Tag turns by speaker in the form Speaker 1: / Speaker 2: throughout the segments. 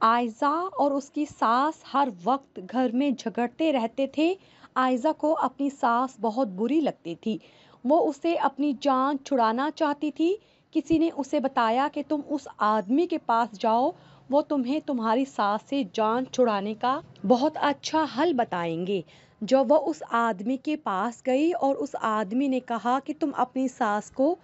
Speaker 1: آئزہ اور اس کی ساس ہر وقت گھر میں جھگڑتے رہتے تھے۔ آئزہ کو اپنی ساس بہت بری لگتی تھی، وہ اسے اپنی جان چھڑانا چاہتی تھی۔ کسی نے اسے بتایا کہ تم اس آدمی کے پاس جاؤ، وہ تمہیں تمہاری ساس سے جان چھڑانے کا بہت اچھا حل بتائیں گے۔ جب وہ اس آدمی کے پاس گئی اور اس آدمی نے کہا کہ تم اپنی ساس کو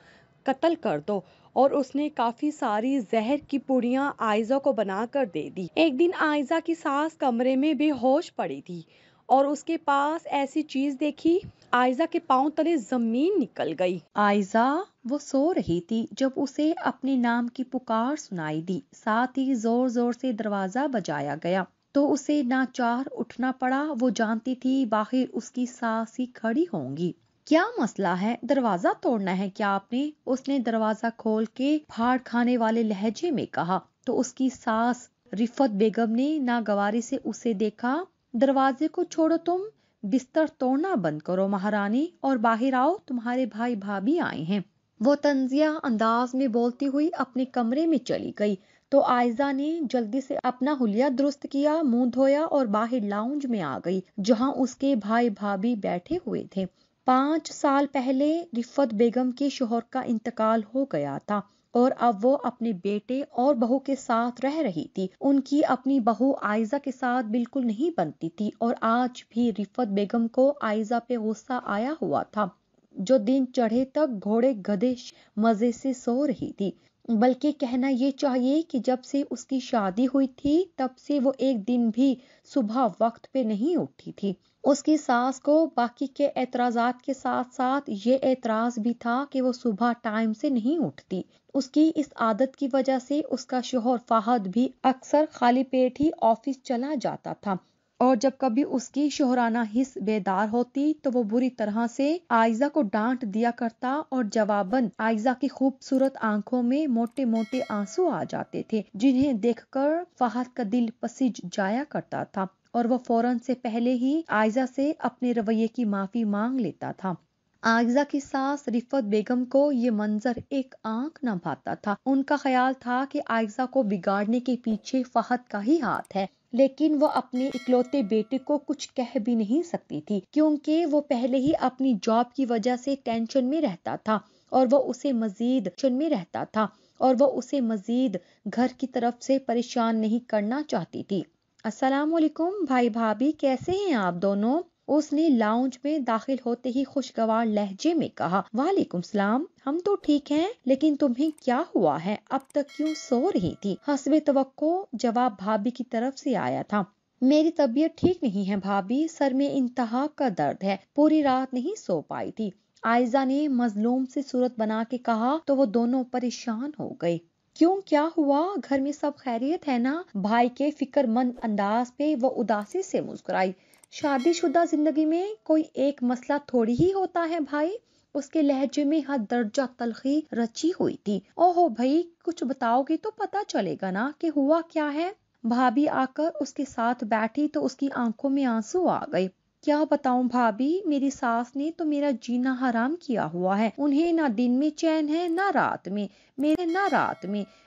Speaker 1: قتل کر دو، اور اس نے کافی ساری زہر کی پوڑیاں آئزہ کو بنا کر دے دی۔ ایک دن آئزہ کی ساس کمرے میں بے ہوش پڑی تھی اور اس کے پاس ایسی چیز دیکھی، آئزہ کے پاؤں تلے زمین نکل گئی۔ آئزہ وہ سو رہی تھی جب اسے اپنے نام کی پکار سنائی دی، ساتھ ہی زور زور سے دروازہ بجایا گیا تو اسے ناچار اٹھنا پڑا۔ وہ جانتی تھی باہر اس کی ساس ہی کھڑی ہوں گی۔ کیا مسئلہ ہے؟ دروازہ توڑنا ہے کیا آپ نے؟ اس نے دروازہ کھول کے پھاڑ کھانے والے لہجے میں کہا تو اس کی ساس رفت بیگم نے ناگواری سے اسے دیکھا۔ دروازے کو چھوڑو، تم بستر توڑنا بند کرو مہارانی، اور باہر آؤ، تمہارے بھائی بھابھی آئے ہیں۔ وہ طنزیہ انداز میں بولتی ہوئی اپنے کمرے میں چلی گئی تو آئزہ نے جلدی سے اپنا حلیہ درست کیا، منہ دھویا اور باہر لاؤنج میں آ گئی جہاں اس کے بھائی بھابھی بیٹھے ہوئے تھے۔ 5 سال پہلے رفت بیگم کے شوہر کا انتقال ہو گیا تھا اور اب وہ اپنے بیٹے اور بہو کے ساتھ رہ رہی تھی۔ ان کی اپنی بہو آئزہ کے ساتھ بالکل نہیں بنتی تھی اور آج بھی رفت بیگم کو آئزہ پہ غصہ آیا ہوا تھا، جو دن چڑھے تک گھوڑے گدھے مزے سے سو رہی تھی۔ بلکہ کہنا یہ چاہیے کہ جب سے اس کی شادی ہوئی تھی تب سے وہ ایک دن بھی صبح وقت پہ نہیں اٹھی تھی۔ اس کی ساس کو باقی کے اعتراضات کے ساتھ ساتھ یہ اعتراض بھی تھا کہ وہ صبح ٹائم سے نہیں اٹھتی۔ اس کی اس عادت کی وجہ سے اس کا شوہر فہد بھی اکثر خالی پیٹ ہی آفس چلا جاتا تھا، اور جب کبھی اس کی شوہرانہ حس بیدار ہوتی تو وہ بری طرح سے آئزہ کو ڈانٹ دیا کرتا، اور جواباً آئزہ کی خوبصورت آنکھوں میں موٹے موٹے آنسو آ جاتے تھے جنہیں دیکھ کر فہد کا دل پسج جایا کرتا تھا اور وہ فوراً سے پہلے ہی آئزہ سے اپنے رویے کی معافی مانگ لیتا تھا۔ آئزہ کی ساس رفت بیگم کو یہ منظر ایک آنکھ نہ بھاتا تھا۔ ان کا خیال تھا کہ آئزہ کو بگاڑنے کے پیچھے فہد کا ہی ہاتھ ہے، لیکن وہ اپنے اکلوتے بیٹے کو کچھ کہہ بھی نہیں سکتی تھی کیونکہ وہ پہلے ہی اپنی جاب کی وجہ سے ٹینشن میں رہتا تھا اور وہ اسے مزید گھر کی طرف سے پریشان نہیں کرنا چاہتی تھی۔ السلام علیکم بھائی بھابھی، کیسے ہیں آپ دونوں؟ اس نے لاؤنج میں داخل ہوتے ہی خوشگوار لہجے میں کہا۔ وعلیکم السلام، ہم تو ٹھیک ہیں، لیکن تمہیں کیا ہوا ہے؟ اب تک کیوں سو رہی تھی؟ حسب توقع جواب بھابھی کی طرف سے آیا تھا۔ میری طبیعت ٹھیک نہیں ہے بھابھی، سر میں انتہا کا درد ہے، پوری رات نہیں سو پائی تھی، آئزہ نے مظلوم سی صورت بنا کے کہا تو وہ دونوں پریشان ہو گئے۔ کیوں، کیا ہوا؟ گھر میں سب خیریت ہے نا؟ بھائی کے فکر مند انداز پہ وہ اداسی سے مسکرائی۔ شادی شدہ زندگی میں کوئی ایک مسئلہ تھوڑی ہی ہوتا ہے بھائی، اس کے لہجے میں حد درجہ تلخی رچی ہوئی تھی۔ اوہو بھائی، کچھ بتاؤ گی تو پتا چلے گا نا کہ ہوا کیا ہے۔ بھابھی آ کر اس کے ساتھ بیٹھی تو اس کی آنکھوں میں آنسو آ گئے۔ کیا بتاؤں بھابھی، میری ساس نے تو میرا جینا حرام کیا ہوا ہے، انہیں نہ دن میں چین ہے نہ رات میں،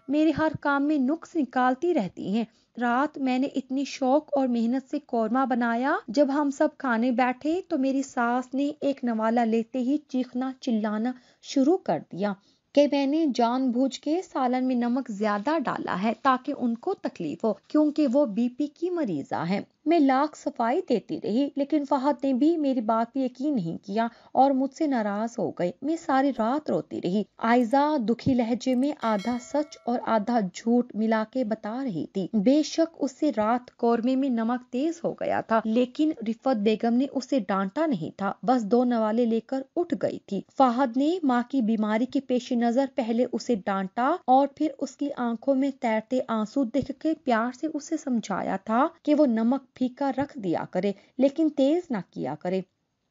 Speaker 1: میرے ہر کام میں نقص نکالتی رہتی ہیں۔ رات میں نے اتنی شوق اور محنت سے قورمہ بنایا، جب ہم سب کھانے بیٹھے تو میری ساس نے ایک نوالا لیتے ہی چیخنا چلانا شروع کر دیا کہ میں نے جان بوجھ کے سالن میں نمک زیادہ ڈالا ہے تاکہ ان کو تکلیف ہو، کیونکہ وہ بی پی کی مریضہ ہیں۔ میں لاکھ صفائی دیتی رہی لیکن فہد نے بھی میری بات پہ یقین نہیں کیا اور مجھ سے ناراض ہو گئے۔ میں ساری رات روتی رہی، آئزہ دکھی لہجے میں آدھا سچ اور آدھا جھوٹ ملا کے بتا رہی تھی۔ بے شک اس سے رات قورمے میں نمک تیز ہو گیا تھا، لیکن رفت بیگم نے اسے ڈانٹا نہیں تھا، بس 2 نوالے لے کر اٹھ گئی تھی۔ فہد نے ماں کی بیماری کے پیش نظر پہلے اسے ڈانٹا اور پھر اس کی آنکھوں میں تیرتے آنسو دیکھ کے پیار سے اسے سمجھایا تھا کہ وہ نمک پھیکا رکھ دیا کرے لیکن تیز نہ کیا کرے،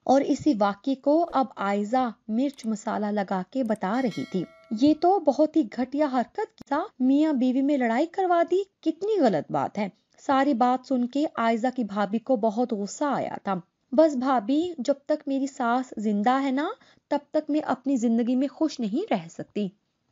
Speaker 1: اور اسی واقعے کو اب آئزہ مرچ مسالہ لگا کے بتا رہی تھی۔ یہ تو بہت ہی گھٹیا حرکت کی، میاں بیوی میں لڑائی کروا دی، کتنی غلط بات ہے۔ ساری بات سن کے آئزہ کی بھابھی کو بہت غصہ آیا تھا۔ بس بھابھی، جب تک میری ساس زندہ ہے نا تب تک میں اپنی زندگی میں خوش نہیں رہ سکتی۔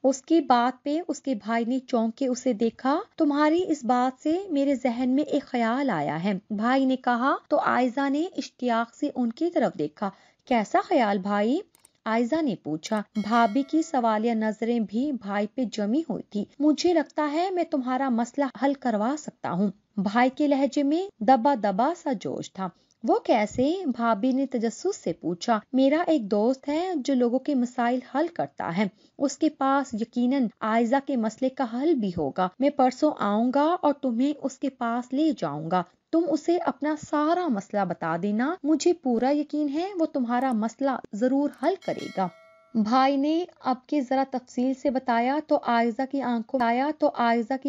Speaker 1: اس کی بات پہ اس کے بھائی نے چونک کے اسے دیکھا۔ تمہاری اس بات سے میرے ذہن میں ایک خیال آیا ہے، بھائی نے کہا تو عائزہ نے اشتیاق سے ان کی طرف دیکھا۔ کیسا خیال بھائی؟ عائزہ نے پوچھا۔ بھابھی کی سوالیہ نظریں بھی بھائی پہ جمی ہوئی تھی۔ مجھے لگتا ہے میں تمہارا مسئلہ حل کروا سکتا ہوں۔ بھائی کے لہجے میں دبا دبا سا جوش تھا۔ وہ کیسے؟ بھابھی نے تجسس سے پوچھا۔ میرا ایک دوست ہے جو لوگوں کے مسائل حل کرتا ہے، اس کے پاس یقیناً عائزہ کے مسئلے کا حل بھی ہوگا۔ میں پرسوں آؤں گا اور تمہیں اس کے پاس لے جاؤں گا، تم اسے اپنا سارا مسئلہ بتا دینا، مجھے پورا یقین ہے وہ تمہارا مسئلہ ضرور حل کرے گا۔ بھائی نے اب کے ذرا تفصیل سے بتایا تو عائزہ کی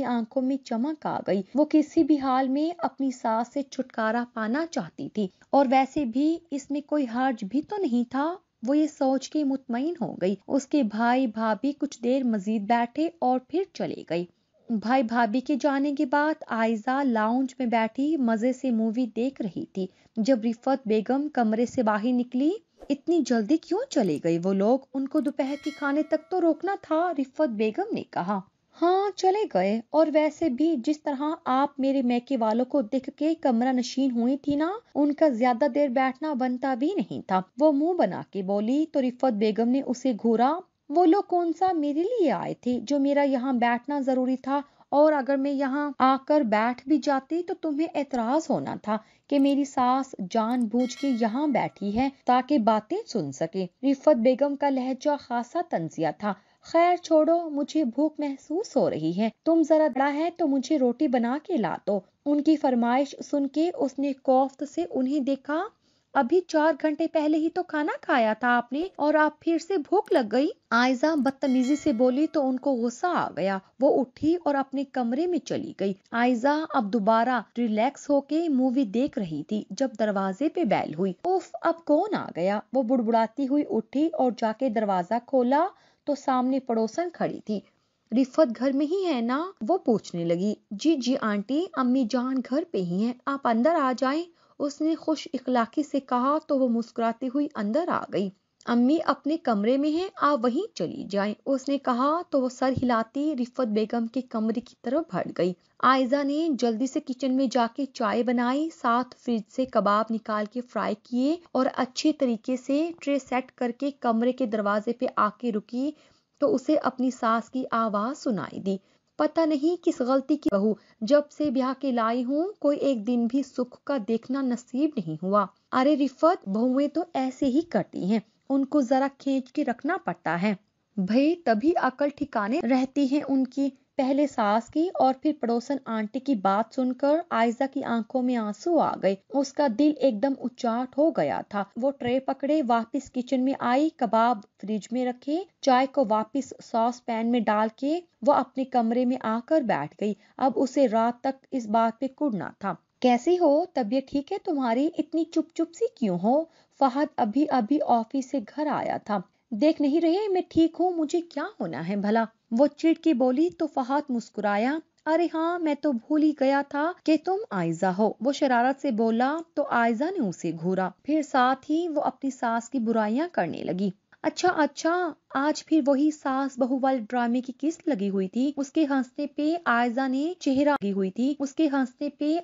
Speaker 1: آنکھوں میں چمک آ گئی۔ وہ کسی بھی حال میں اپنی ساس سے چھٹکارا پانا چاہتی تھی، اور ویسے بھی اس میں کوئی حرج بھی تو نہیں تھا۔ وہ یہ سوچ کے مطمئن ہو گئی۔ اس کے بھائی بھابھی کچھ دیر مزید بیٹھے اور پھر چلے گئے۔ بھائی بھابھی کے جانے کے بعد عائزہ لاؤنج میں بیٹھی مزے سے مووی دیکھ رہی تھی۔ جب رفعت بیگم کمرے سے باہر نکلی، اتنی جلدی کیوں چلے گئے وہ لوگ؟ ان کو دوپہر کے کھانے تک تو روکنا تھا، رفعت بیگم نے کہا۔ ہاں چلے گئے، اور ویسے بھی جس طرح آپ میرے میکے والوں کو دیکھ کے کمرہ نشین ہوئی تھی نا، ان کا زیادہ دیر بیٹھنا بنتا بھی نہیں تھا، وہ منہ بنا کے بولی تو رفعت بیگم نے اسے گھورا۔ وہ لوگ کون سا میرے لیے آئے تھے جو میرا یہاں بیٹھنا ضروری تھا؟ اور اگر میں یہاں آ کر بیٹھ بھی جاتی تو تمہیں اعتراض ہونا تھا کہ میری ساس جان بوجھ کے یہاں بیٹھی ہے تاکہ باتیں سن سکے۔ رفعت بیگم کا لہجہ خاصا طنزیہ تھا۔ خیر چھوڑو، مجھے بھوک محسوس ہو رہی ہے، تم ذرا بڑا ہے تو مجھے روٹی بنا کے لا دو۔ ان کی فرمائش سن کے اس نے کوفت سے انہیں دیکھا۔ ابھی 4 گھنٹے پہلے ہی تو کھانا کھایا تھا آپ نے، اور آپ پھر سے بھوک لگ گئی؟ عائزہ بدتمیزی سے بولی تو ان کو غصہ آ گیا۔ وہ اٹھی اور اپنے کمرے میں چلی گئی۔ عائزہ اب دوبارہ ریلیکس ہو کے مووی دیکھ رہی تھی جب دروازے پہ بیل ہوئی۔ اوف، اب کون آ گیا؟ وہ بڑبڑاتی ہوئی اٹھی اور جا کے دروازہ کھولا تو سامنے پڑوسن کھڑی تھی۔ رفعت گھر میں ہی ہے نا؟ وہ پوچھنے لگی۔ جی آنٹی، امی جان گھر پہ ہی ہیں، آپ اندر آ جائیں، اس نے خوش اخلاقی سے کہا تو وہ مسکراتی ہوئی اندر آ گئی۔ امی اپنے کمرے میں ہیں، آپ وہیں چلی جائیں، اس نے کہا تو وہ سر ہلاتی رفعت بیگم کے کمرے کی طرف بڑھ گئی۔ عائزہ نے جلدی سے کچن میں جا کے چائے بنائی، ساتھ فریج سے کباب نکال کے فرائی کیے اور اچھے طریقے سے ٹرے سیٹ کر کے کمرے کے دروازے پہ آ کے رکی تو اسے اپنی ساس کی آواز سنائی دی۔ پتہ نہیں کس غلطی کی بہو، جب سے بیاہ کے لائی ہوں کوئی ایک دن بھی سکھ کا دیکھنا نصیب نہیں ہوا۔ ارے رفعت، بہویں تو ایسے ہی کرتی ہیں، ان کو ذرا کھینچ کے رکھنا پڑتا ہے بھئی، تبھی عقل ٹھکانے رہتی ہے ان کی۔ پہلے ساس کی اور پھر پڑوسن آنٹی کی بات سن کر عائزہ کی آنکھوں میں آنسو آ گئے۔ اس کا دل ایک دم اچاٹ ہو گیا تھا۔ وہ ٹرے پکڑے واپس کچن میں آئی، کباب فریج میں رکھے، چائے کو واپس ساس پین میں ڈال کے وہ اپنے کمرے میں آ کر بیٹھ گئی۔ اب اسے رات تک اس بات پہ کڑنا تھا۔ کیسی ہو؟ طبیعت ٹھیک ہے تمہاری؟ اتنی چپ چپ سی کیوں ہو؟ فہد ابھی آفس سے گھر آیا تھا۔ دیکھ نہیں رہے میں ٹھیک ہوں، مجھے کیا ہونا ہے بھلا؟ وہ چڑ کے بولی تو فہد مسکرایا۔ ارے ہاں، میں تو بھول ہی گیا تھا کہ تم عائزہ ہو، وہ شرارت سے بولا تو عائزہ نے اسے گھورا، پھر ساتھ ہی وہ اپنی ساس کی برائیاں کرنے لگی۔ اچھا، آج پھر وہی ساس بہو والے ڈرامے کی قسط لگی ہوئی تھی۔ اس کے ہنسنے پہ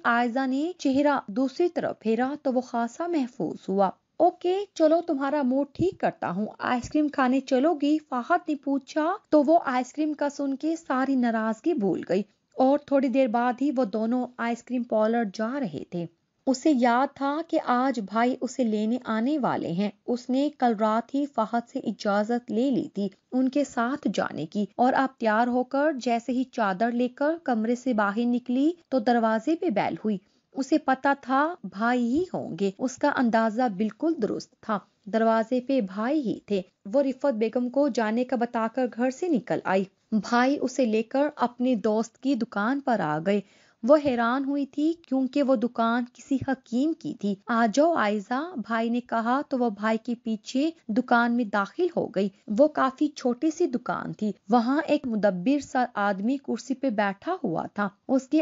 Speaker 1: عائزہ نے چہرہ دوسری طرف پھیرا تو وہ خاصا محفوظ ہوا۔ اوکے چلو، تمہارا موڈ ٹھیک کرتا ہوں، آئس کریم کھانے چلو گی؟ فہد نے پوچھا تو وہ آئس کریم کا سن کے ساری ناراضگی بھول گئی، اور تھوڑی دیر بعد ہی وہ دونوں آئس کریم پارلر جا رہے تھے۔ اسے یاد تھا کہ آج بھائی اسے لینے آنے والے ہیں۔ اس نے کل رات ہی فہد سے اجازت لے لی تھی ان کے ساتھ جانے کی، اور اب تیار ہو کر جیسے ہی چادر لے کر کمرے سے باہر نکلی تو دروازے پہ بیل ہوئی۔ اسے پتا تھا بھائی ہی ہوں گے، اس کا اندازہ بالکل درست تھا، دروازے پہ بھائی ہی تھے۔ وہ رفعت بیگم کو جانے کا بتا کر گھر سے نکل آئی۔ بھائی اسے لے کر اپنے دوست کی دکان پر آ گئے۔ وہ حیران ہوئی تھی کیونکہ وہ دکان کسی حکیم کی تھی۔ آ جاؤ عائزہ، بھائی نے کہا تو وہ بھائی کے پیچھے دکان میں داخل ہو گئی۔ وہ کافی چھوٹی سی دکان تھی، وہاں ایک مدبر سا آدمی کرسی پہ بیٹھا ہوا تھا، اس کے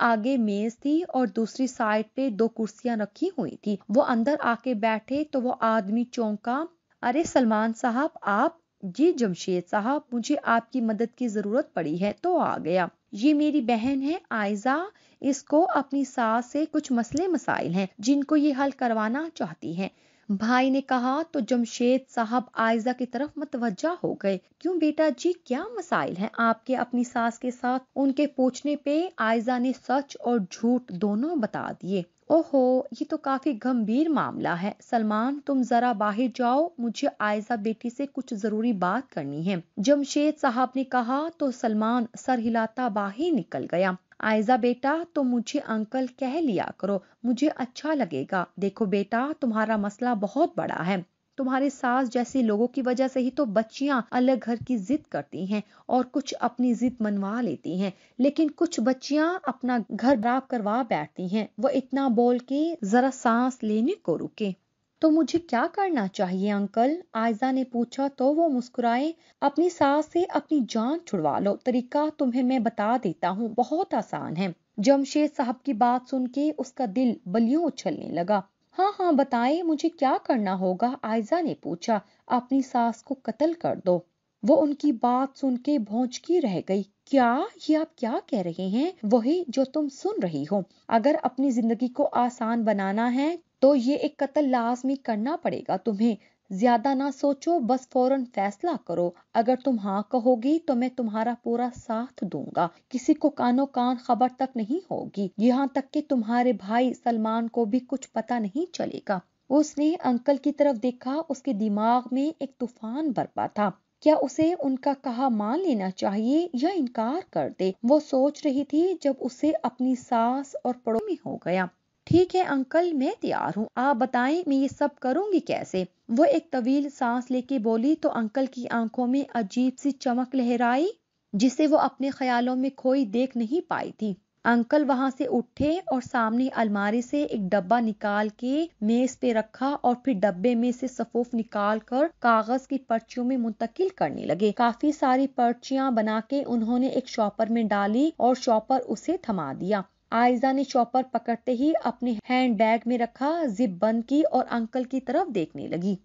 Speaker 1: آگے میز تھی اور دوسری سائڈ پہ 2 کرسیاں رکھی ہوئی تھی۔ وہ اندر آ کے بیٹھے تو وہ آدمی چونکا۔ ارے سلمان صاحب، آپ جی جمشید صاحب، مجھے آپ کی مدد کی ضرورت پڑی ہے تو آ گیا۔ یہ میری بہن ہے عائزہ، اس کو اپنی ساس سے کچھ مسئلے مسائل ہیں جن کو یہ حل کروانا چاہتی ہے، بھائی نے کہا تو جمشید صاحب عائزہ کی طرف متوجہ ہو گئے۔ کیوں بیٹا جی، کیا مسائل ہیں آپ کے اپنی ساس کے ساتھ؟ ان کے پوچھنے پہ عائزہ نے سچ اور جھوٹ دونوں بتا دیے۔ اوہو، یہ تو کافی گمبھیر معاملہ ہے، سلمان تم ذرا باہر جاؤ، مجھے عائزہ بیٹی سے کچھ ضروری بات کرنی ہے، جمشید صاحب نے کہا تو سلمان سر ہلاتا باہر نکل گیا۔ عائزہ بیٹا تو مجھے انکل کہہ لیا کرو، مجھے اچھا لگے گا۔ دیکھو بیٹا، تمہارا مسئلہ بہت بڑا ہے، تمہارے ساس جیسے لوگوں کی وجہ سے ہی تو بچیاں الگ گھر کی ضد کرتی ہیں اور کچھ اپنی ضد منوا لیتی ہیں، لیکن کچھ بچیاں اپنا گھر خراب کروا بیٹھتی ہیں۔ وہ اتنا بول کے ذرا سانس لینے کو رکے۔ تو مجھے کیا کرنا چاہیے انکل؟ عائزہ نے پوچھا تو وہ مسکرائے۔ اپنی ساس سے اپنی جان چھڑوا لو، طریقہ تمہیں میں بتا دیتا ہوں، بہت آسان ہے۔ جمشید صاحب کی بات سن کے اس کا دل بلیوں اچھلنے لگا۔ ہاں ہاں بتائیں، مجھے کیا کرنا ہوگا؟ عائزہ نے پوچھا۔ اپنی ساس کو قتل کر دو۔ وہ ان کی بات سن کے بھونچکی رہ گئی۔ کیا؟ یہ آپ کیا کہہ رہے ہیں؟ وہی جو تم سن رہی ہو۔ اگر اپنی زندگی کو آسان بنانا ہے تو یہ ایک قتل لازمی کرنا پڑے گا تمہیں۔ زیادہ نہ سوچو، بس فوراً فیصلہ کرو۔ اگر تم ہاں کہو گی تو میں تمہارا پورا ساتھ دوں گا، کسی کو کانوں کان خبر تک نہیں ہوگی، یہاں تک کہ تمہارے بھائی سلمان کو بھی کچھ پتا نہیں چلے گا۔ اس نے انکل کی طرف دیکھا، اس کے دماغ میں ایک طوفان برپا تھا۔ کیا اسے ان کا کہا مان لینا چاہیے یا انکار کر دے؟ وہ سوچ رہی تھی جب اسے اپنی ساس اور پڑوس میں ہو گیا۔ ٹھیک ہے انکل، میں تیار ہوں، آپ بتائیں میں یہ سب کروں گی کیسے؟ وہ ایک طویل سانس لے کے بولی تو انکل کی آنکھوں میں عجیب سی چمک لہرائی جسے وہ اپنے خیالوں میں کھوئی دیکھ نہیں پائی تھی۔ انکل وہاں سے اٹھے اور سامنے الماری سے ایک ڈبہ نکال کے میز پہ رکھا اور پھر ڈبے میں سے صفوف نکال کر کاغذ کی پرچیوں میں منتقل کرنے لگے۔ کافی ساری پرچیاں بنا کے انہوں نے ایک شاپر میں ڈالی اور شاپر اسے تھما دیا۔ عائزہ نے شاپر پکڑتے ہی اپنے ہینڈ بیگ میں رکھا، زپ بند کی اور انکل کی طرف دیکھنے لگی،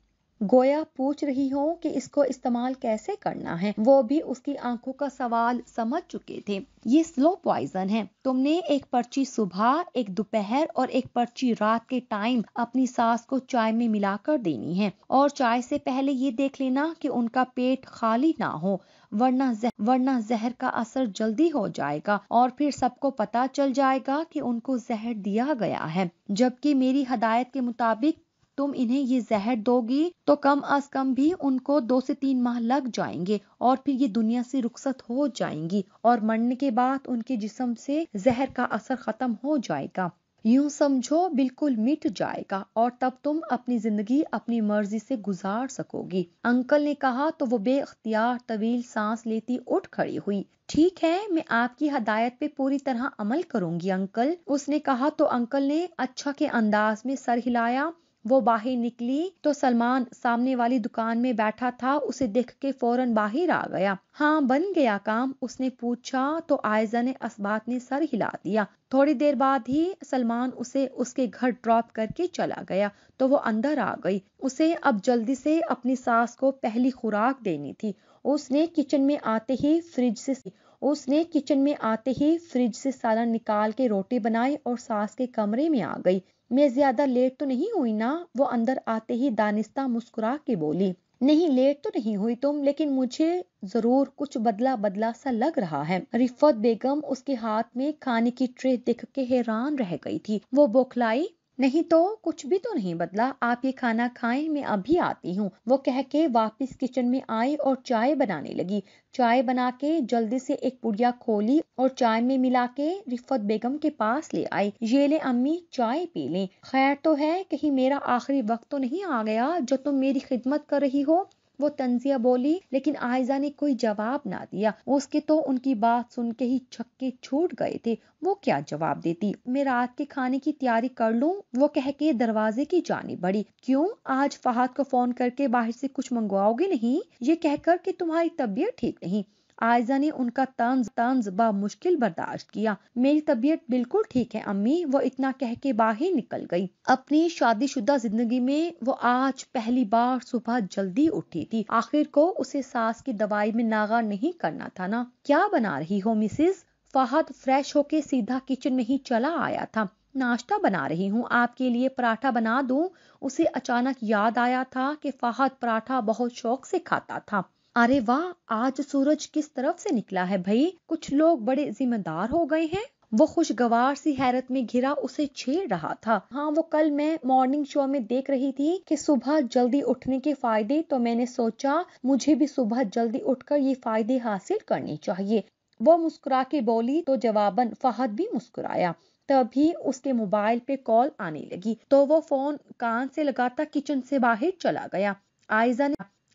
Speaker 1: گویا پوچھ رہی ہوں کہ اس کو استعمال کیسے کرنا ہے۔ وہ بھی اس کی آنکھوں کا سوال سمجھ چکے تھے۔ یہ سلو پوائزن ہے، تم نے ایک پرچی صبح، ایک دوپہر اور ایک پرچی رات کے ٹائم اپنی ساس کو چائے میں ملا کر دینی ہے، اور چائے سے پہلے یہ دیکھ لینا کہ ان کا پیٹ خالی نہ ہو، ورنہ زہر کا اثر جلدی ہو جائے گا اور پھر سب کو پتا چل جائے گا کہ ان کو زہر دیا گیا ہے، جبکہ میری ہدایت کے مطابق تم انہیں یہ زہر دو گی تو کم از کم بھی ان کو 2 سے 3 ماہ لگ جائیں گے اور پھر یہ دنیا سے رخصت ہو جائیں گی اور مرنے کے بعد ان کے جسم سے زہر کا اثر ختم ہو جائے گا، یوں سمجھو بالکل مٹ جائے گا، اور تب تم اپنی زندگی اپنی مرضی سے گزار سکو گی۔ انکل نے کہا تو وہ بے اختیار طویل سانس لیتی اٹھ کھڑی ہوئی۔ ٹھیک ہے، میں آپ کی ہدایت پہ پوری طرح عمل کروں گی انکل، اس نے کہا تو انکل نے اچھا کے انداز میں سر ہلایا۔ وہ باہر نکلی تو سلمان سامنے والی دکان میں بیٹھا تھا، اسے دیکھ کے فوراً باہر آ گیا۔ ہاں بن گیا کام؟ اس نے پوچھا تو عائزہ نے اثبات نے سر ہلا دیا۔ تھوڑی دیر بعد ہی سلمان اسے اس کے گھر ڈراپ کر کے چلا گیا تو وہ اندر آ گئی۔ اسے اب جلدی سے اپنی ساس کو پہلی خوراک دینی تھی۔ اس نے کچن میں آتے ہی فریج سے سالن نکال کے روٹی بنائی اور ساس کے کمرے میں آ گئی۔ میں زیادہ لیٹ تو نہیں ہوئی نا؟ وہ اندر آتے ہی دانستہ مسکرا کے بولی۔ نہیں لیٹ تو نہیں ہوئی تم، لیکن مجھے ضرور کچھ بدلا سا لگ رہا ہے۔ رفت بیگم اس کے ہاتھ میں کھانے کی ٹرے دیکھ کے حیران رہ گئی تھی۔ وہ بوکھلائی، نہیں تو کچھ بھی تو نہیں بدلا، آپ یہ کھانا کھائیں، میں ابھی آتی ہوں۔ وہ کہہ کے واپس کچن میں آئی اور چائے بنانے لگی۔ چائے بنا کے جلدی سے ایک پڑیا کھولی اور چائے میں ملا کے رفت بیگم کے پاس لے آئی۔ یہ لے امی، چائے پی لیں۔ خیر تو ہے، کہیں میرا آخری وقت تو نہیں آ گیا جو تم میری خدمت کر رہی ہو؟ وہ طنزیہ بولی، لیکن عائزہ نے کوئی جواب نہ دیا۔ اس کے تو ان کی بات سن کے ہی چھکے چھوٹ گئے تھے، وہ کیا جواب دیتی؟ میں رات کے کھانے کی تیاری کر لوں؟ وہ کہہ کے دروازے کی جانب بڑھی۔ کیوں، آج فہد کو فون کر کے باہر سے کچھ منگواؤ گے نہیں؟ یہ کہہ کر کہ تمہاری طبیعت ٹھیک نہیں، عائزہ نے ان کا طنز بمشکل برداشت کیا۔ میری طبیعت بالکل ٹھیک ہے امی، وہ اتنا کہہ کے باہر نکل گئی۔ اپنی شادی شدہ زندگی میں وہ آج پہلی بار صبح جلدی اٹھی تھی۔ آخر کو اسے ساس کی دوائی میں ناغہ نہیں کرنا تھا نا۔ کیا بنا رہی ہو مسز؟ فہد فریش ہو کے سیدھا کچن میں ہی چلا آیا تھا۔ ناشتہ بنا رہی ہوں، آپ کے لیے پراٹھا بنا دوں؟ اسے اچانک یاد آیا تھا کہ فہد پراٹھا بہت شوق سے کھاتا تھا۔ ارے واہ، آج سورج کس طرف سے نکلا ہے بھائی؟ کچھ لوگ بڑے ذمہ دار ہو گئے ہیں۔ وہ خوشگوار سی حیرت میں گھرا اسے چھیڑ رہا تھا۔ ہاں، وہ کل میں مارننگ شو میں دیکھ رہی تھی کہ صبح جلدی اٹھنے کے فائدے، تو میں نے سوچا مجھے بھی صبح جلدی اٹھ کر یہ فائدے حاصل کرنے چاہیے۔ وہ مسکرا کے بولی تو جواباً فہد بھی مسکرایا۔ تبھی اس کے موبائل پہ کال آنے لگی تو وہ فون کان سے لگاتا کچن سے باہر چلا گیا۔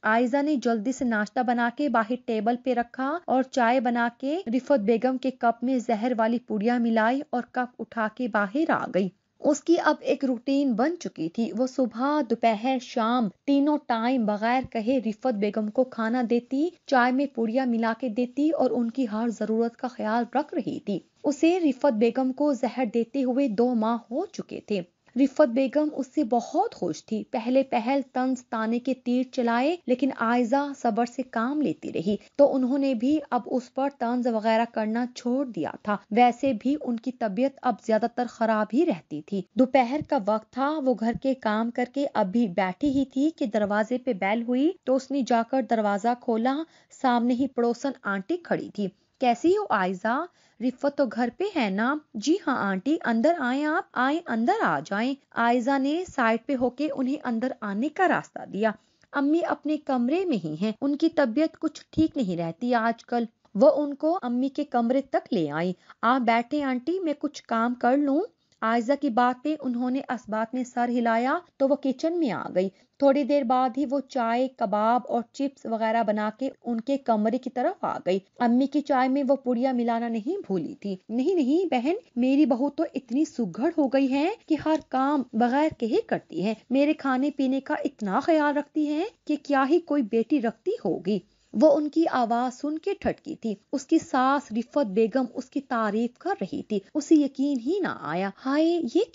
Speaker 1: عائزہ نے جلدی سے ناشتہ بنا کے باہر ٹیبل پہ رکھا اور چائے بنا کے رفت بیگم کے کپ میں زہر والی پوڑیاں ملائی اور کپ اٹھا کے باہر آ گئی۔ اس کی اب ایک روٹین بن چکی تھی۔ وہ صبح دوپہر شام تینوں ٹائم بغیر کہے رفت بیگم کو کھانا دیتی، چائے میں پوڑیاں ملا کے دیتی اور ان کی ہر ضرورت کا خیال رکھ رہی تھی۔ اسے رفت بیگم کو زہر دیتے ہوئے 2 ماہ ہو چکے تھے۔ رفت بیگم اس سے بہت خوش تھی۔ پہلے پہل طنز تانے کے تیر چلائے، لیکن عائزہ صبر سے کام لیتی رہی تو انہوں نے بھی اب اس پر طنز وغیرہ کرنا چھوڑ دیا تھا۔ ویسے بھی ان کی طبیعت اب زیادہ تر خراب ہی رہتی تھی۔ دوپہر کا وقت تھا، وہ گھر کے کام کر کے ابھی بیٹھی ہی تھی کہ دروازے پہ بیل ہوئی تو اس نے جا کر دروازہ کھولا۔ سامنے ہی پڑوسن آنٹی کھڑی تھی۔ کیسی ہو عائزہ؟ رفت تو گھر پہ ہے نا؟ جی ہاں آنٹی، اندر آئیں، آپ آئیں، اندر آ جائیں۔ عائزہ نے سائڈ پہ ہو کے انہیں اندر آنے کا راستہ دیا۔ امی اپنے کمرے میں ہی ہیں، ان کی طبیعت کچھ ٹھیک نہیں رہتی آج کل۔ وہ ان کو امی کے کمرے تک لے آئی۔ آپ بیٹھے آنٹی، میں کچھ کام کر لوں؟ عائزہ کی بات پہ انہوں نے اسبات میں سر ہلایا تو وہ کچن میں آ گئی۔ تھوڑی دیر بعد ہی وہ چائے، کباب اور چپس وغیرہ بنا کے ان کے کمرے کی طرف آ گئی۔ امی کی چائے میں وہ پوڑیاں ملانا نہیں بھولی تھی۔ نہیں بہن، میری بہو تو اتنی سگڑ ہو گئی ہے کہ ہر کام بغیر کہے کرتی ہے۔ میرے کھانے پینے کا اتنا خیال رکھتی ہے کہ کیا ہی کوئی بیٹی رکھتی ہوگی۔ وہ ان کی آواز سن کے ٹھٹکی تھی۔ اس کی ساس رفت بیگم اس کی تعریف کر رہی تھی۔ اسے یقین ہی نہ آیا۔ ہائے، یہ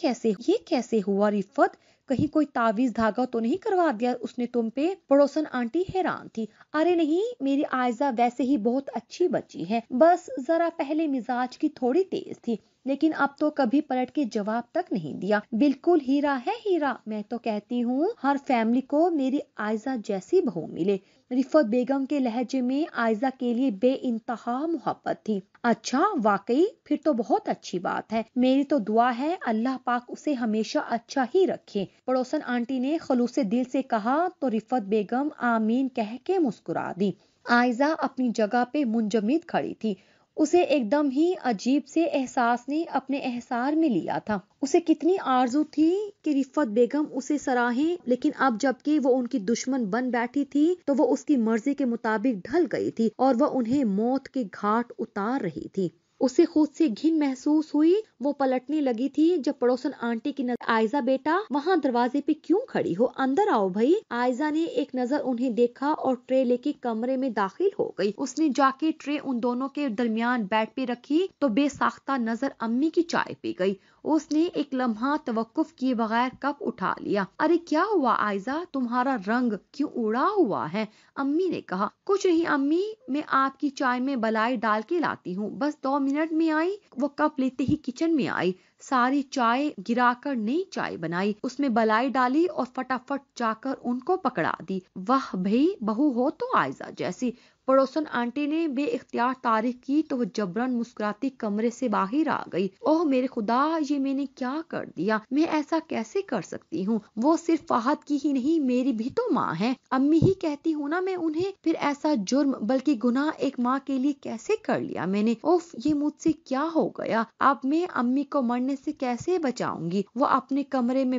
Speaker 1: کیسے ہوا رفت؟ کہیں کوئی تعویذ دھاگا تو نہیں کروا دیا اس نے تم پہ؟ پڑوسن آنٹی حیران تھی۔ ارے نہیں، میری عائزہ ویسے ہی بہت اچھی بچی ہے، بس ذرا پہلے مزاج کی تھوڑی تیز تھی، لیکن اب تو کبھی پلٹ کے جواب تک نہیں دیا۔ بالکل ہیرا ہے ہیرا، میں تو کہتی ہوں ہر فیملی کو میری عائزہ جیسی بہو ملے۔ رفت بیگم کے لہجے میں عائزہ کے لیے بے انتہا محبت تھی۔ اچھا، واقعی؟ پھر تو بہت اچھی بات ہے۔ میری تو دعا ہے اللہ پاک اسے ہمیشہ اچھا ہی رکھے، پڑوسن آنٹی نے خلوص دل سے کہا تو رفت بیگم آمین کہہ کے مسکرا دی۔ عائزہ اپنی جگہ پہ منجمد کھڑی تھی۔ اسے ایک دم ہی عجیب سے احساس نے اپنے احسار میں لیا تھا۔ اسے کتنی آرزو تھی کہ رفت بیگم اسے سراہیں، لیکن اب جب کہ وہ ان کی دشمن بن بیٹھی تھی تو وہ اس کی مرضی کے مطابق ڈھل گئی تھی اور وہ انہیں موت کے گھاٹ اتار رہی تھی۔ اسے خود سے گھن محسوس ہوئی۔ وہ پلٹنے لگی تھی جب پڑوسن آنٹی کی نظر عائزہ بیٹا وہاں دروازے پہ کیوں کھڑی ہو؟ اندر آؤ بھائی۔ عائزہ نے ایک نظر انہیں دیکھا اور ٹرے لے کے کمرے میں داخل ہو گئی۔ اس نے جا کے ٹرے ان دونوں کے درمیان بیڈ پہ رکھی تو بے ساختہ نظر امی کی چائے پی گئی۔ اس نے ایک لمحہ توقف کیے بغیر کپ اٹھا لیا۔ ارے کیا ہوا عائزہ، تمہارا رنگ کیوں اڑا ہوا ہے؟ امی نے کہا۔ کچھ نہیں امی، میں آپ کی چائے میں بلائی ڈال کے لاتی ہوں، بس 2 منٹ میں آئی۔ وہ کپ لیتے ہی کچن میں آئی، ساری چائے گرا کر نئی چائے بنائی، اس میں بلائی ڈالی اور فٹافٹ جا کر ان کو پکڑا دی۔ واہ بھئی، بہو ہو تو عائزہ جیسی۔ پڑوسن آنٹی نے بے اختیار تعریف کی تو وہ جبرن مسکراتی کمرے سے باہر آ گئی۔ اوہ میرے خدا، یہ میں نے کیا کر دیا؟ میں ایسا کیسے کر سکتی ہوں؟ وہ صرف فہد کی ہی نہیں، میری بھی تو ماں ہے، امی ہی کہتی ہوں نا میں انہیں، پھر ایسا جرم بلکہ گناہ ایک ماں کے لیے کیسے کر لیا میں نے؟ اوف، یہ مجھ سے کیا ہو گیا؟ اب میں امی کو مرنے سے کیسے بچاؤں گی؟ وہ اپنے کمرے میں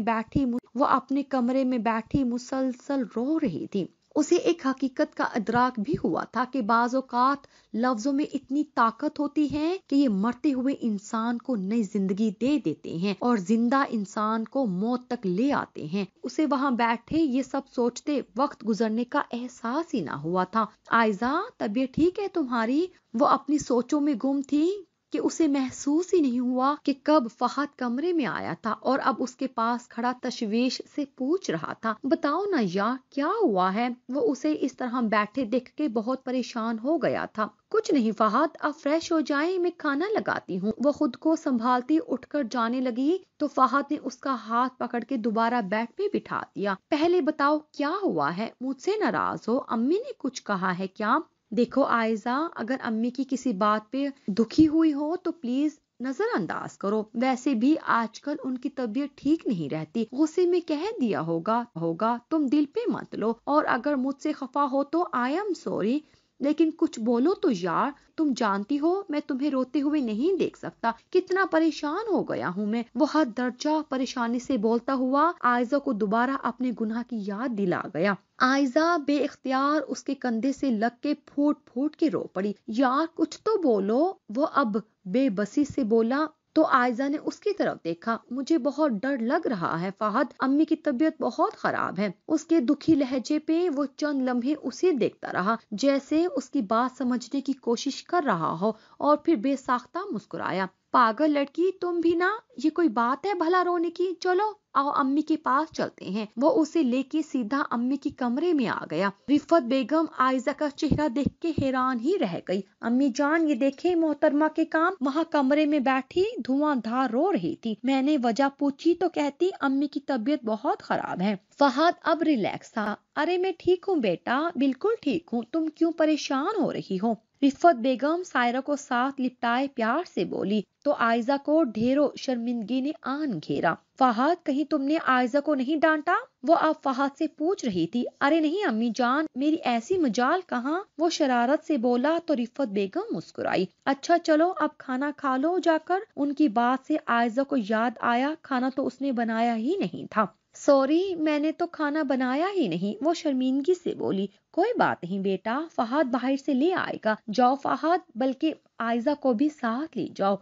Speaker 1: بیٹھی مسلسل رو رہی تھی۔ اسے ایک حقیقت کا ادراک بھی ہوا تھا کہ بعض اوقات لفظوں میں اتنی طاقت ہوتی ہے کہ یہ مرتے ہوئے انسان کو نئی زندگی دے دیتے ہیں اور زندہ انسان کو موت تک لے آتے ہیں۔ اسے وہاں بیٹھے یہ سب سوچتے وقت گزرنے کا احساس ہی نہ ہوا تھا۔ عائزہ، طبیعت ٹھیک ہے تمہاری؟ وہ اپنی سوچوں میں گم تھی کہ اسے محسوس ہی نہیں ہوا کہ کب فہد کمرے میں آیا تھا اور اب اس کے پاس کھڑا تشویش سے پوچھ رہا تھا، بتاؤ نا یار کیا ہوا ہے؟ وہ اسے اس طرح بیٹھے دیکھ کے بہت پریشان ہو گیا تھا۔ کچھ نہیں فہد، اب فریش ہو جائیں، میں کھانا لگاتی ہوں۔ وہ خود کو سنبھالتی اٹھ کر جانے لگی تو فہد نے اس کا ہاتھ پکڑ کے دوبارہ بیڈ پہ بٹھا دیا۔ پہلے بتاؤ کیا ہوا ہے؟ مجھ سے ناراض ہو؟ امی نے کچھ کہا ہے کیا؟ دیکھو عائزہ، اگر امی کی کسی بات پہ دکھی ہوئی ہو تو پلیز نظر انداز کرو۔ ویسے بھی آج کل ان کی طبیعت ٹھیک نہیں رہتی، غصے میں کہہ دیا ہوگا تم دل پہ مت لو، اور اگر مجھ سے خفا ہو تو آئی ایم سوری، لیکن کچھ بولو تو یار، تم جانتی ہو میں تمہیں روتے ہوئے نہیں دیکھ سکتا، کتنا پریشان ہو گیا ہوں میں۔ وہ حد درجہ پریشانی سے بولتا ہوا عائزہ کو دوبارہ اپنے گناہ کی یاد دلا گیا۔ عائزہ بے اختیار اس کے کندھے سے لگ کے پھوٹ پھوٹ کے رو پڑی۔ یار کچھ تو بولو، وہ اب بے بسی سے بولا تو عائزہ نے اس کی طرف دیکھا۔ مجھے بہت ڈر لگ رہا ہے فہد، امی کی طبیعت بہت خراب ہے۔ اس کے دکھی لہجے پہ وہ چند لمحے اسے دیکھتا رہا جیسے اس کی بات سمجھنے کی کوشش کر رہا ہو، اور پھر بے ساختہ مسکرایا۔ پاگل لڑکی تم بھی نا، یہ کوئی بات ہے بھلا رونے کی؟ چلو آؤ امی کے پاس چلتے ہیں۔ وہ اسے لے کے سیدھا امی کے کمرے میں آ گیا۔ رفت بیگم عائزہ کا چہرہ دیکھ کے حیران ہی رہ گئی۔ امی جان یہ دیکھیں محترمہ کے کام، وہاں کمرے میں بیٹھی دھواں دھار رو رہی تھی۔ میں نے وجہ پوچھی تو کہتی امی کی طبیعت بہت خراب ہے۔ فہد اب ریلیکس تھا۔ ارے میں ٹھیک ہوں بیٹا، بالکل ٹھیک ہوں، تم کیوں پریشان ہو رہی ہو؟ رفت بیگم سائرہ کو ساتھ لپٹائے پیار سے بولی تو عائزہ کو ڈھیروں شرمندگی نے آن گھیرا۔ فہد کہیں تم نے عائزہ کو نہیں ڈانٹا؟ وہ اب فہد سے پوچھ رہی تھی۔ ارے نہیں امی جان، میری ایسی مجال کہاں، وہ شرارت سے بولا تو رفت بیگم مسکرائی۔ اچھا چلو اب کھانا کھا لو جا کر۔ ان کی بات سے عائزہ کو یاد آیا کھانا تو اس نے بنایا ہی نہیں تھا۔ سوری میں نے تو کھانا بنایا ہی نہیں، وہ شرمندگی سے بولی۔ کوئی بات نہیں بیٹا، فہد باہر سے لے آئے گا، جاؤ فہد، بلکہ عائزہ کو بھی ساتھ لے جاؤ،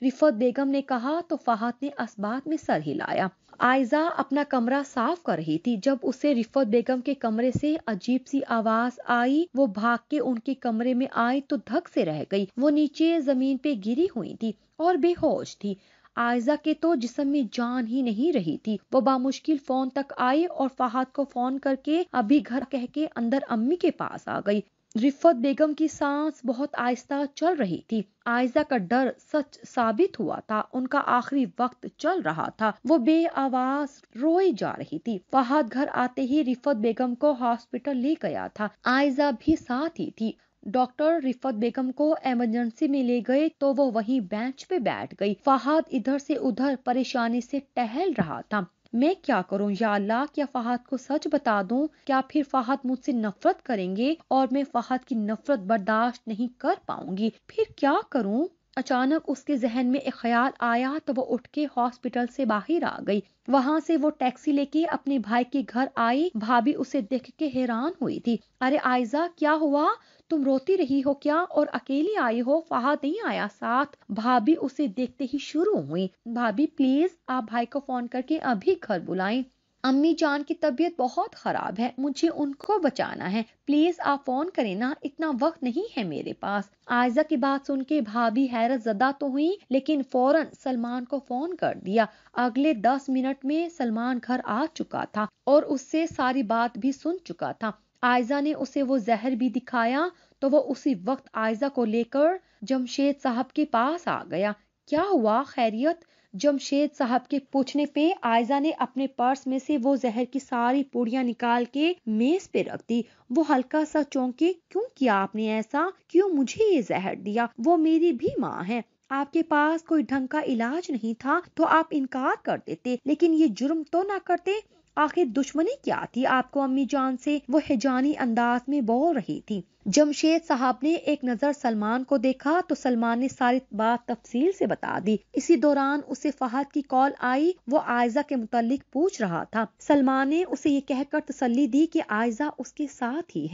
Speaker 1: رفت بیگم نے کہا تو فہد نے اسبات میں سر ہلایا۔ عائزہ اپنا کمرہ صاف کر رہی تھی جب اسے رفت بیگم کے کمرے سے عجیب سی آواز آئی۔ وہ بھاگ کے ان کے کمرے میں آئی تو دھک سے رہ گئی۔ وہ نیچے زمین پہ گری ہوئی تھی اور بے ہوش تھی۔ عائزہ کے تو جسم میں جان ہی نہیں رہی تھی۔ وہ بامشکل فون تک آئی اور فہد کو فون کر کے ابھی گھر کہہ کے اندر امی کے پاس آ گئی۔ رفت بیگم کی سانس بہت آہستہ چل رہی تھی۔ عائزہ کا ڈر سچ ثابت ہوا تھا، ان کا آخری وقت چل رہا تھا۔ وہ بے آواز روئی جا رہی تھی۔ فہد گھر آتے ہی رفت بیگم کو ہاسپٹل لے گیا تھا، عائزہ بھی ساتھ ہی تھی۔ ڈاکٹر رفت بیگم کو ایمرجنسی میں لے گئے تو وہ وہیں بینچ پہ بیٹھ گئی۔ فہد ادھر سے ادھر پریشانی سے ٹہل رہا تھا۔ میں کیا کروں یا اللہ، کیا فہد کو سچ بتا دوں؟ کیا پھر فہد مجھ سے نفرت کریں گے اور میں فہد کی نفرت برداشت نہیں کر پاؤں گی؟ پھر کیا کروں؟ اچانک اس کے ذہن میں ایک خیال آیا تو وہ اٹھ کے ہاسپٹل سے باہر آ گئی۔ وہاں سے وہ ٹیکسی لے کے اپنے بھائی کے گھر آئی۔ بھابھی اسے دیکھ کے حیران ہوئی تھی۔ ارے عائزہ کیا ہوا؟ تم روتی رہی ہو کیا اور اکیلی آئی ہو؟ فہد نہیں آیا ساتھ؟ بھابھی اسے دیکھتے ہی شروع ہوئی۔ بھابھی پلیز آپ بھائی کو فون کر کے ابھی گھر بلائیں، امی جان کی طبیعت بہت خراب ہے، مجھے ان کو بچانا ہے، پلیز آپ فون کریں نا، اتنا وقت نہیں ہے میرے پاس۔ عائزہ کی بات سن کے بھابھی حیرت زدہ تو ہوئی لیکن فوراً سلمان کو فون کر دیا۔ اگلے 10 منٹ میں سلمان گھر آ چکا تھا اور اس سے ساری بات بھی سن چکا تھا۔ عائزہ نے اسے وہ زہر بھی دکھایا تو وہ اسی وقت عائزہ کو لے کر جمشید صاحب کے پاس آ گیا۔ کیا ہوا، خیریت؟ جمشید صاحب کے پوچھنے پہ عائزہ نے اپنے پرس میں سے وہ زہر کی ساری پوڑیاں نکال کے میز پہ رکھ دی۔ وہ ہلکا سا چونکی، کیوں کیا آپ نے ایسا؟ کیوں مجھے یہ زہر دیا؟ وہ میری بھی ماں ہے، آپ کے پاس کوئی ڈھنگ کا علاج نہیں تھا تو آپ انکار کر دیتے، لیکن یہ جرم تو نہ کرتے۔ آخر دشمنی کیا تھی آپ کو امی جان سے؟ وہ ہجانی انداز میں بول رہی تھی۔ جمشید صاحب نے ایک نظر سلمان کو دیکھا تو سلمان نے ساری بات تفصیل سے بتا دی۔ اسی دوران اسے فہد کی کال آئی، وہ عائزہ کے متعلق پوچھ رہا تھا۔ سلمان نے اسے یہ کہہ کر تسلی دی کہ عائزہ اس کے ساتھ ہی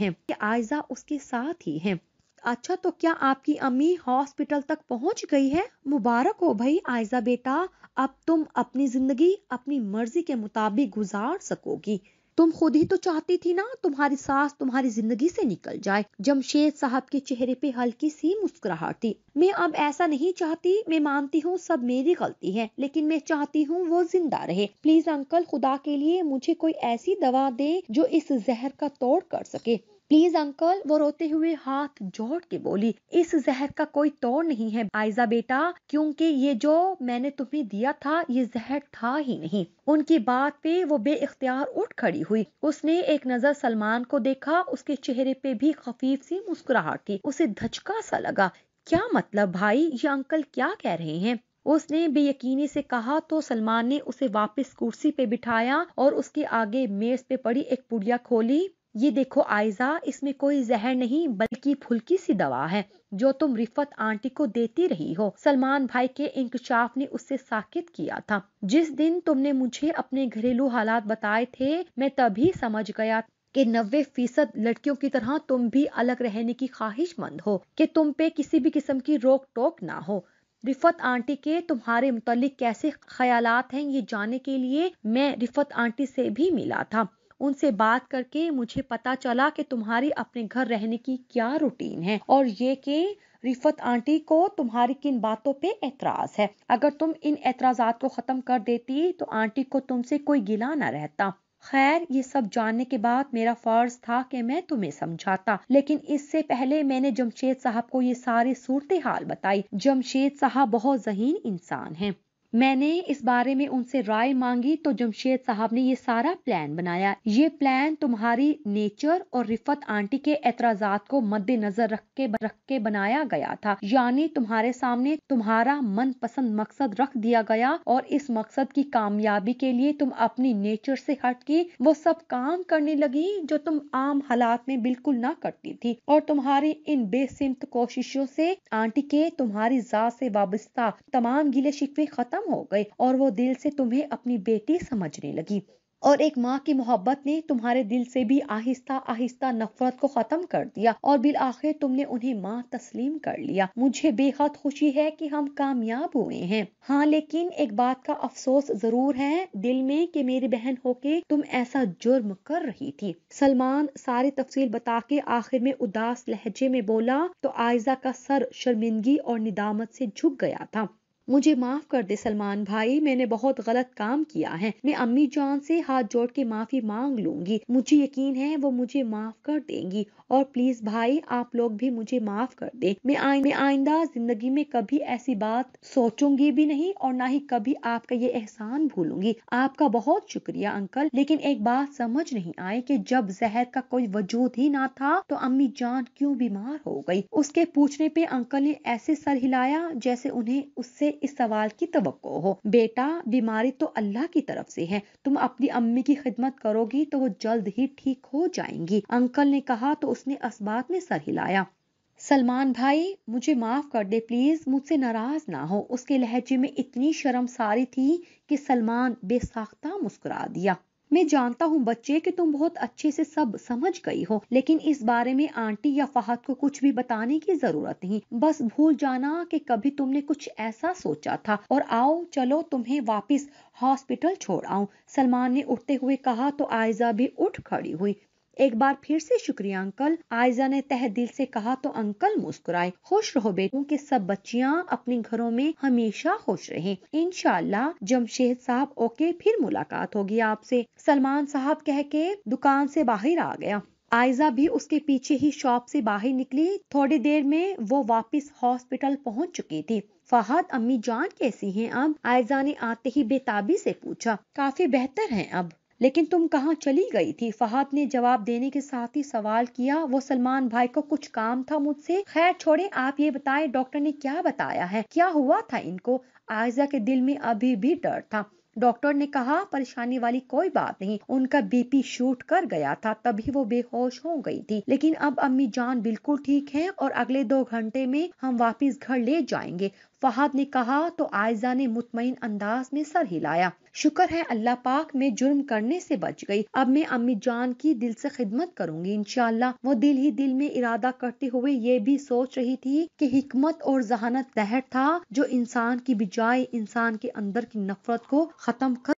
Speaker 1: ہیں۔ اچھا، تو کیا آپ کی امی ہاسپٹل تک پہنچ گئی ہے؟ مبارک ہو بھائی عائزہ بیٹا، اب تم اپنی زندگی اپنی مرضی کے مطابق گزار سکو گی۔ تم خود ہی تو چاہتی تھی نا تمہاری ساس تمہاری زندگی سے نکل جائے۔ جمشید صاحب کے چہرے پہ ہلکی سی مسکراہٹ تھی۔ میں اب ایسا نہیں چاہتی، میں مانتی ہوں سب میری غلطی ہے، لیکن میں چاہتی ہوں وہ زندہ رہے۔ پلیز انکل، خدا کے لیے مجھے کوئی ایسی دوا دیں جو اس زہر کا توڑ کر سکے۔ پلیز انکل، وہ روتے ہوئے ہاتھ جوڑ کے بولی، اس زہر کا کوئی توڑ نہیں ہے عائزہ بیٹا، کیونکہ یہ جو میں نے تمہیں دیا تھا یہ زہر تھا ہی نہیں۔ ان کی بات پہ وہ بے اختیار اٹھ کھڑی ہوئی۔ اس نے ایک نظر سلمان کو دیکھا، اس کے چہرے پہ بھی خفیف سی مسکراہٹ تھی۔ اسے دھچکا سا لگا، کیا مطلب بھائی، یہ انکل کیا کہہ رہے ہیں؟ اس نے بے یقینی سے کہا تو سلمان نے اسے واپس کرسی پہ بٹھایا اور اس کے آگے میز پہ پڑی ایک پڑیا کھولی۔ یہ دیکھو عائزہ، اس میں کوئی زہر نہیں بلکہ پھلکی سی دوا ہے جو تم رفت آنٹی کو دیتی رہی ہو۔ سلمان بھائی کے انکشاف نے اسے ساکت کیا تھا۔ جس دن تم نے مجھے اپنے گھریلو حالات بتائے تھے میں تبھی سمجھ گیا کہ 90% لڑکیوں کی طرح تم بھی الگ رہنے کی خواہش مند ہو، کہ تم پہ کسی بھی قسم کی روک ٹوک نہ ہو۔ رفت آنٹی کے تمہارے متعلق کیسے خیالات ہیں یہ جاننے کے لیے میں رفت آنٹی سے بھی ملا تھا۔ ان سے بات کر کے مجھے پتا چلا کہ تمہاری اپنے گھر رہنے کی کیا روٹین ہے، اور یہ کہ رفت آنٹی کو تمہاری کن باتوں پہ اعتراض ہے۔ اگر تم ان اعتراضات کو ختم کر دیتی تو آنٹی کو تم سے کوئی گلہ نہ رہتا۔ خیر، یہ سب جاننے کے بعد میرا فرض تھا کہ میں تمہیں سمجھاتا، لیکن اس سے پہلے میں نے جمشید صاحب کو یہ ساری صورتحال بتائی۔ جمشید صاحب بہت ذہین انسان ہیں۔ میں نے اس بارے میں ان سے رائے مانگی تو جمشید صاحب نے یہ سارا پلان بنایا۔ یہ پلان تمہاری نیچر اور رفت آنٹی کے اعتراضات کو مد نظر رکھ کے بنایا گیا تھا، یعنی تمہارے سامنے تمہارا من پسند مقصد رکھ دیا گیا، اور اس مقصد کی کامیابی کے لیے تم اپنی نیچر سے ہٹ کے وہ سب کام کرنے لگی جو تم عام حالات میں بالکل نہ کرتی تھی، اور تمہاری ان بے سمت کوششوں سے آنٹی کے تمہاری ذات سے وابستہ تمام گلے شکوے ختم ہو گئے، اور وہ دل سے تمہیں اپنی بیٹی سمجھنے لگی، اور ایک ماں کی محبت نے تمہارے دل سے بھی آہستہ آہستہ نفرت کو ختم کر دیا، اور بالآخر تم نے انہیں ماں تسلیم کر لیا۔ مجھے بے حد خوشی ہے کہ ہم کامیاب ہوئے ہیں۔ ہاں، لیکن ایک بات کا افسوس ضرور ہے دل میں کہ میری بہن ہو کے تم ایسا جرم کر رہی تھی۔ سلمان ساری تفصیل بتا کے آخر میں اداس لہجے میں بولا تو عائزہ کا سر شرمندگی اور ندامت سے جھک گیا تھا۔ مجھے معاف کر دے سلمان بھائی، میں نے بہت غلط کام کیا ہے۔ میں امی جان سے ہاتھ جوڑ کے معافی مانگ لوں گی، مجھے یقین ہے وہ مجھے معاف کر دیں گی، اور پلیز بھائی آپ لوگ بھی مجھے معاف کر دیں۔ میں آئندہ زندگی میں کبھی ایسی بات سوچوں گی بھی نہیں، اور نہ ہی کبھی آپ کا یہ احسان بھولوں گی۔ آپ کا بہت شکریہ انکل، لیکن ایک بات سمجھ نہیں آئی کہ جب زہر کا کوئی وجود ہی نہ تھا تو امی جان کیوں بیمار ہو گئی؟ اس کے پوچھنے پہ انکل نے ایسے سر ہلایا جیسے انہیں اس سے اس سوال کی توقع ہو۔ بیٹا، بیماری تو اللہ کی طرف سے ہے، تم اپنی امی کی خدمت کرو گی تو وہ جلد ہی ٹھیک ہو جائیں گی، انکل نے کہا تو اس نے اسبات میں سر ہلایا۔ سلمان بھائی مجھے معاف کر دے پلیز، مجھ سے ناراض نہ ہو۔ اس کے لہجے میں اتنی شرم ساری تھی کہ سلمان بے ساختہ مسکرا دیا۔ میں جانتا ہوں بچے کہ تم بہت اچھے سے سب سمجھ گئی ہو، لیکن اس بارے میں آنٹی یا فہد کو کچھ بھی بتانے کی ضرورت نہیں۔ بس بھول جانا کہ کبھی تم نے کچھ ایسا سوچا تھا، اور آؤ چلو تمہیں واپس ہاسپٹل چھوڑ آؤں، سلمان نے اٹھتے ہوئے کہا تو عائزہ بھی اٹھ کھڑی ہوئی۔ ایک بار پھر سے شکریہ انکل، عائزہ نے تہ دل سے کہا تو انکل مسکرائے۔ خوش رہو بیٹوں کہ سب بچیاں اپنے گھروں میں ہمیشہ خوش رہیں، انشاءاللہ۔ جمشید صاحب اوکے، پھر ملاقات ہوگی آپ سے، سلمان صاحب کہہ کے دکان سے باہر آ گیا۔ عائزہ بھی اس کے پیچھے ہی شاپ سے باہر نکلی۔ تھوڑی دیر میں وہ واپس ہاسپٹل پہنچ چکی تھی۔ فہد، امی جان کیسی ہیں اب؟ عائزہ نے آتے ہی بے تابی سے پوچھا۔ کافی بہتر ہیں اب، لیکن تم کہاں چلی گئی تھی؟ فہد نے جواب دینے کے ساتھ ہی سوال کیا۔ وہ سلمان بھائی کو کچھ کام تھا مجھ سے۔ خیر چھوڑے، آپ یہ بتائیں ڈاکٹر نے کیا بتایا ہے، کیا ہوا تھا ان کو؟ عائزہ کے دل میں ابھی بھی ڈر تھا۔ ڈاکٹر نے کہا پریشانی والی کوئی بات نہیں، ان کا بی پی شوٹ کر گیا تھا، تبھی وہ بے ہوش ہو گئی تھی، لیکن اب امی جان بالکل ٹھیک ہیں اور اگلے 2 گھنٹے میں ہم واپس گھر لے جائیں گے، فہد نے کہا تو عائزہ نے مطمئن انداز میں سر ہلایا۔ شکر ہے اللہ پاک میں جرم کرنے سے بچ گئی، اب میں امی جان کی دل سے خدمت کروں گی انشاءاللہ۔ وہ دل ہی دل میں ارادہ کرتے ہوئے یہ بھی سوچ رہی تھی کہ حکمت اور ذہانت زہر تھا جو انسان کی بجائے انسان کے اندر کی نفرت کو ختم کر